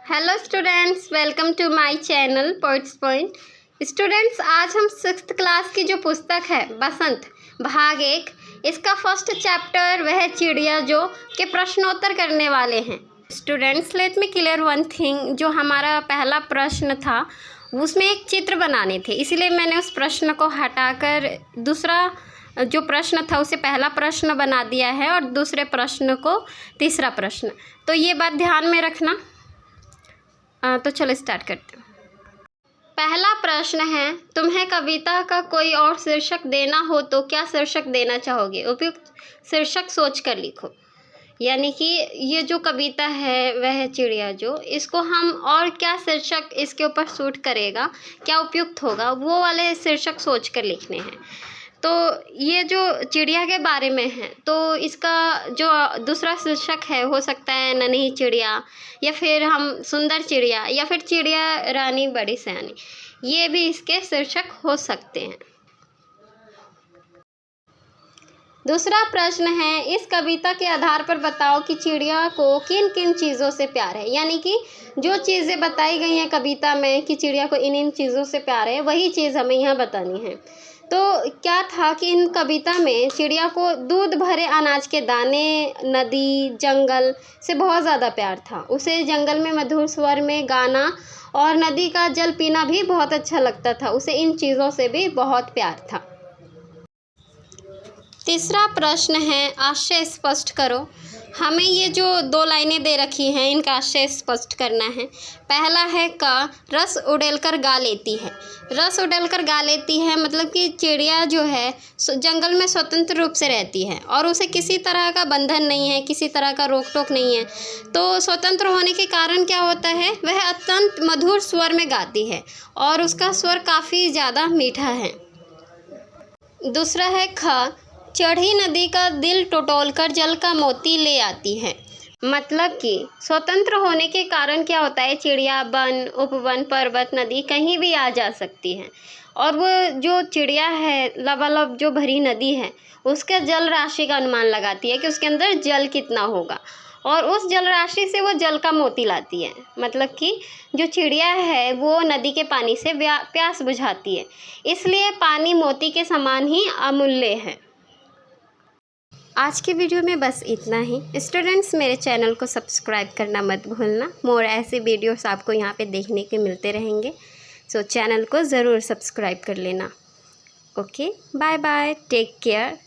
Hello students, welcome to my channel poets point. Students, आज हम 6th class की जो पुस्तक है बसंत भाग 1, इसका फर्स्ट चैप्टर वह चिड़िया जो के प्रश्नोत्तर करने वाले हैं। Students, let me clear one thing. जो हमारा पहला प्रश्न था उसमें एक चित्र बनाने थे, इसीलिए मैंने उस प्रश्न को हटाकर दूसरा जो प्रश्न था उसे पहला प्रश्न बना दिया है और दूसरे प्रश्न को तीसरा प्रश्न। तो ये बात ध्यान में रखना। तो चलो स्टार्ट करते हैं। पहला प्रश्न है, तुम्हें कविता का कोई और शीर्षक देना हो तो क्या शीर्षक देना चाहोगे? उपयुक्त शीर्षक सोच कर लिखो। यानी कि ये जो कविता है वह चिड़िया जो, इसको हम और क्या शीर्षक इसके ऊपर सूट करेगा, क्या उपयुक्त होगा, वो वाले शीर्षक सोच कर लिखने हैं। तो ये जो चिड़िया के बारे में है तो इसका जो दूसरा शीर्षक है हो सकता है नन्ही चिड़िया, या फिर हम सुंदर चिड़िया, या फिर चिड़िया रानी बड़ी सयानी। ये भी इसके शीर्षक हो सकते हैं। दूसरा प्रश्न है, इस कविता के आधार पर बताओ कि चिड़िया को किन किन चीज़ों से प्यार है। यानी कि जो चीज़ें बताई गई हैं कविता में कि चिड़िया को इन इन चीज़ों से प्यार है, वही चीज़ हमें यहाँ बतानी है। तो क्या था कि इन कविता में चिड़िया को दूध भरे अनाज के दाने, नदी, जंगल से बहुत ज़्यादा प्यार था। उसे जंगल में मधुर स्वर में गाना और नदी का जल पीना भी बहुत अच्छा लगता था। उसे इन चीज़ों से भी बहुत प्यार था। तीसरा प्रश्न है, आशय स्पष्ट करो। हमें ये जो 2 लाइनें दे रखी हैं इनका आशय स्पष्ट करना है। पहला है का रस उड़ेलकर गा लेती है। रस उड़ेलकर गा लेती है मतलब कि चिड़िया जो है जंगल में स्वतंत्र रूप से रहती है और उसे किसी तरह का बंधन नहीं है, किसी तरह का रोक टोक नहीं है। तो स्वतंत्र होने के कारण क्या होता है, वह अत्यंत मधुर स्वर में गाती है और उसका स्वर काफ़ी ज़्यादा मीठा है। दूसरा है ख चढ़ी नदी का दिल टटोल कर जल का मोती ले आती है। मतलब कि स्वतंत्र होने के कारण क्या होता है, चिड़िया वन, उपवन, पर्वत, नदी कहीं भी आ जा सकती है। और वो जो चिड़िया है लबालब जो भरी नदी है उसके जल राशि का अनुमान लगाती है कि उसके अंदर जल कितना होगा और उस जल राशि से वो जल का मोती लाती है। मतलब कि जो चिड़िया है वो नदी के पानी से प्यास बुझाती है, इसलिए पानी मोती के समान ही अमूल्य है। आज के वीडियो में बस इतना ही। स्टूडेंट्स, मेरे चैनल को सब्सक्राइब करना मत भूलना। मोर ऐसे वीडियोस आपको यहाँ पे देखने के मिलते रहेंगे, सो चैनल को ज़रूर सब्सक्राइब कर लेना। Okay, bye bye, take care.